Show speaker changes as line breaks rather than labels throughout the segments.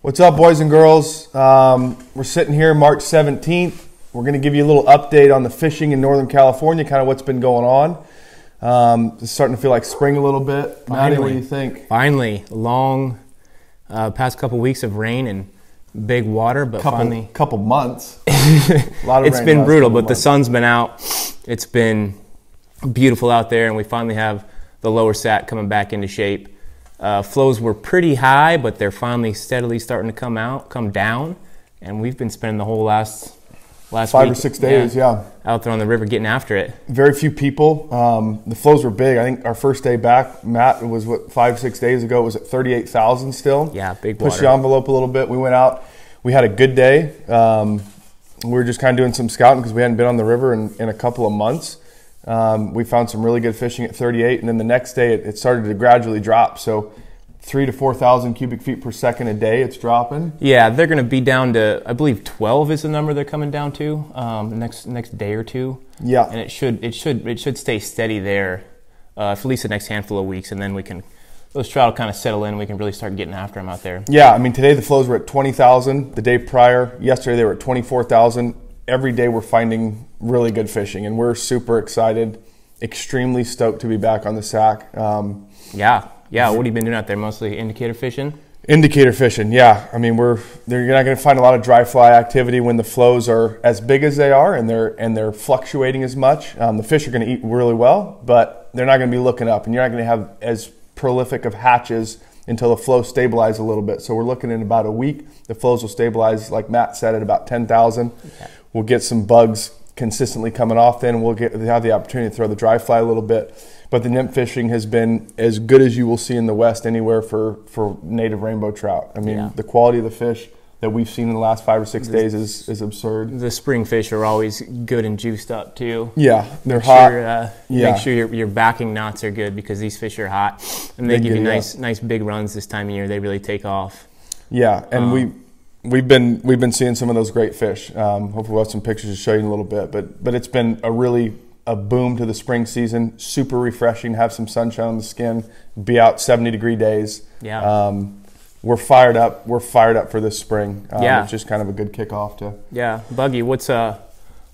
What's up, boys and girls? We're sitting here March 17th. We're going to give you a little update on the fishing in Northern California, kind of what's been going on. It's starting to feel like spring a little bit. Maddie, what do you think?
Finally, long past couple weeks of rain and big water, but finally
couple months. A lot of
it's
rain
been brutal, but
months.
the sun's been out. It's been beautiful out there, and we finally have the Lower Sac coming back into shape. Flows were pretty high, but they're finally steadily starting to come down, and we've been spending the whole last
5 or 6 days, yeah,
out there on the river getting after it.
Very few people. The flows were big. I think our first day back, Matt, it was 5 or 6 days ago. It was at 38,000 still.
Yeah, big water.
Pushed the envelope a little bit. We went out. We had a good day. We were just kind of doing some scouting because we hadn't been on the river in a couple of months. We found some really good fishing at 38, and then the next day it started to gradually drop. So 3,000 to 4,000 cubic feet per second a day it's dropping.
Yeah, they're going to be down to, I believe 12 is the number they're coming down to the next day or two.
Yeah,
and it should stay steady there for at least the next handful of weeks, and then those trout will kind of settle in, and we can really start getting after them out there. Yeah,
I mean, today the flows were at 20,000. The day prior, yesterday they were at 24,000. Every day we're finding really good fishing, and we're super excited, extremely stoked to be back on the Sac.
Yeah. What have you been doing out there? Mostly indicator fishing? Indicator fishing,
yeah. I mean, you're not going to find a lot of dry fly activity when the flows are as big as they are, and they're fluctuating as much. The fish are going to eat really well, but they're not going to be looking up, and you're not going to have as prolific of hatches until the flow stabilize a little bit. So we're looking in about a week. The flows will stabilize, like Matt said, at about 10,000. Okay. We'll get some bugs consistently coming off then, and we'll have the opportunity to throw the dry fly a little bit. But the nymph fishing has been as good as you will see in the West anywhere for native rainbow trout. I mean, the quality of the fish that we've seen in the last 5 or 6 days is absurd.
The spring fish are always good and juiced up too.
Yeah, they're hot.
Make sure your backing knots are good, because these fish are hot, and they give you nice big runs this time of year. They really take off. Yeah, and we've been seeing some of those great fish. Hopefully we'll have some pictures to show you in a little bit. But it's been a boom to the spring season. Super refreshing. Have some sunshine on the skin. Be out 70-degree days. Yeah. We're fired up. We're fired up for this spring. It's just kind of a good kickoff to. Yeah, Buggy, what kind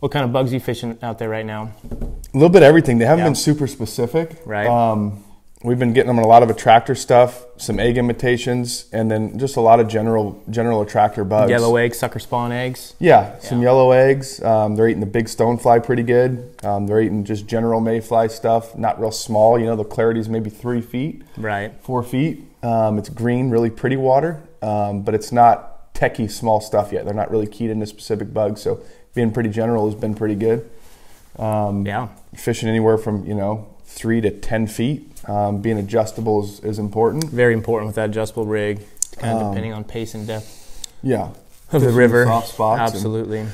of bugs are you fishing out there right now?
A little bit of everything. They haven't been super specific.
Right.
We've been getting them on a lot of attractor stuff, some egg imitations, and then just a lot of general attractor bugs.
Yellow eggs, sucker spawn eggs.
Yeah, some yellow eggs. They're eating the big stonefly pretty good. They're eating just general mayfly stuff, not real small. You know, the clarity's maybe 3 feet,
right?
4 feet. It's green, really pretty water, but it's not techie small stuff yet. They're not really keyed into specific bugs, so being pretty general has been pretty good. Fishing anywhere from 3 to 10 feet. Being adjustable is important.
Very important with that adjustable rig, kind of depending on pace and depth.
Yeah,
of the river.
Soft spots.
Absolutely.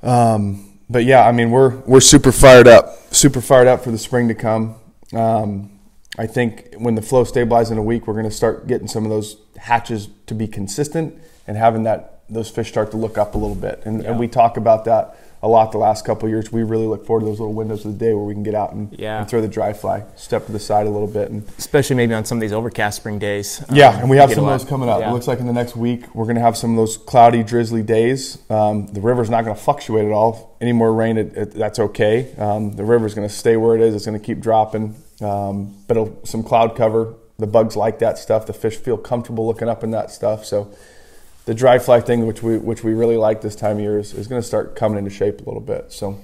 But yeah, I mean, we're super fired up for the spring to come. I think when the flow stabilizes in a week, we're going to start getting some of those hatches to be consistent and having those fish start to look up a little bit. And we talk about that a lot the last couple of years. We really look forward to those little windows of the day where we can get out and throw the dry fly, step to the side a little bit. And
especially maybe on some of these overcast spring days.
And we have some of those coming up. It looks like in the next week we're going to have some of those cloudy, drizzly days. The river's not going to fluctuate at all. Any more rain, that's okay. The river's going to stay where it is. It's going to keep dropping. But some cloud cover. The bugs like that stuff. The fish feel comfortable looking up in that stuff. So the dry fly thing, which we really like this time of year, is going to start coming into shape a little bit. So,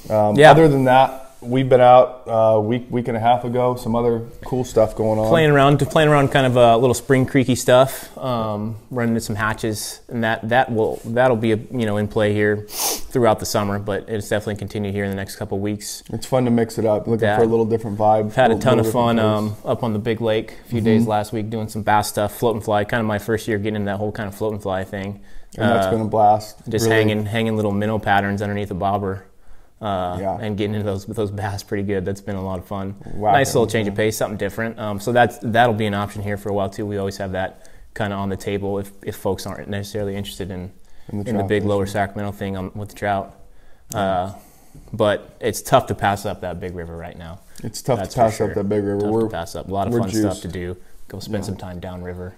other than that, we've been out a week and a half ago. Some other cool stuff going on.
Playing around, kind of a little spring creeky stuff. Running into some hatches, and that'll be in play here throughout the summer. But it's definitely continue here in the next couple of weeks.
It's fun to mix it up. Looking for a little different vibe.
I've had a ton of fun up on the big lake a few days last week doing some bass stuff, floating fly. Kind of my first year getting into that whole kind of floating fly thing.
And that's been a blast.
Just really hanging little minnow patterns underneath a bobber. And getting into those bass pretty good. That's been a lot of fun. Wow. Nice little change of pace, something different. So that'll be an option here for a while too. We always have that kind of on the table if folks aren't necessarily interested in the big Lower Sacramento thing with the trout. But it's tough to pass up that big river right now.
It's tough to pass up that big river.
Tough to pass up. A lot of fun stuff to do. Go spend some time downriver.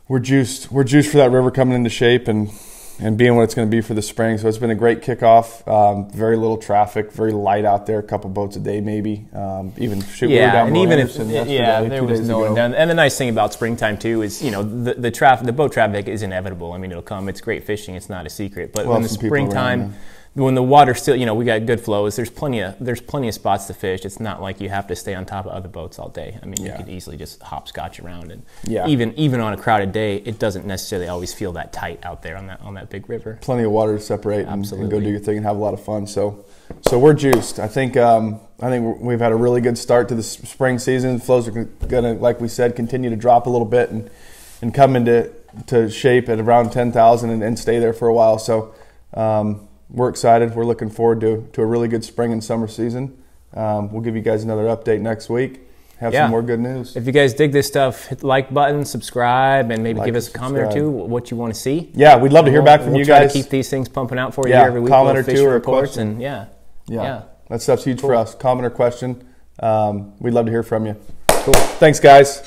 we're juiced for that river coming into shape and being what it's going to be for the spring. So it's been a great kickoff. Very little traffic, very light out there. A couple boats a day, maybe. Even shoot.
Yeah,
down
and even if
there
was no one down. And the nice thing about springtime too is the boat traffic is inevitable. I mean, it'll come. It's great fishing. It's not a secret. But when the springtime, when the water's still, we got good flows. There's plenty of spots to fish. It's not like you have to stay on top of other boats all day. I mean, you could easily just hopscotch around, and even on a crowded day, it doesn't necessarily always feel that tight out there on that big river.
Plenty of water to separate and go do your thing and have a lot of fun. So we're juiced. I think we've had a really good start to the spring season. The flows are gonna, like we said, continue to drop a little bit and come into shape at around 10,000 and stay there for a while. So. We're excited. We're looking forward to a really good spring and summer season. We'll give you guys another update next week. Have some more good news.
If you guys dig this stuff, hit the like button, subscribe, and maybe give us a comment or two what you want to see.
Yeah, we'd love to hear back from you guys.
We'll try to keep these things pumping out for you every week.
Comment or two or a
question.
And that stuff's huge for us. Comment or question. We'd love to hear from you.
Cool.
Thanks, guys.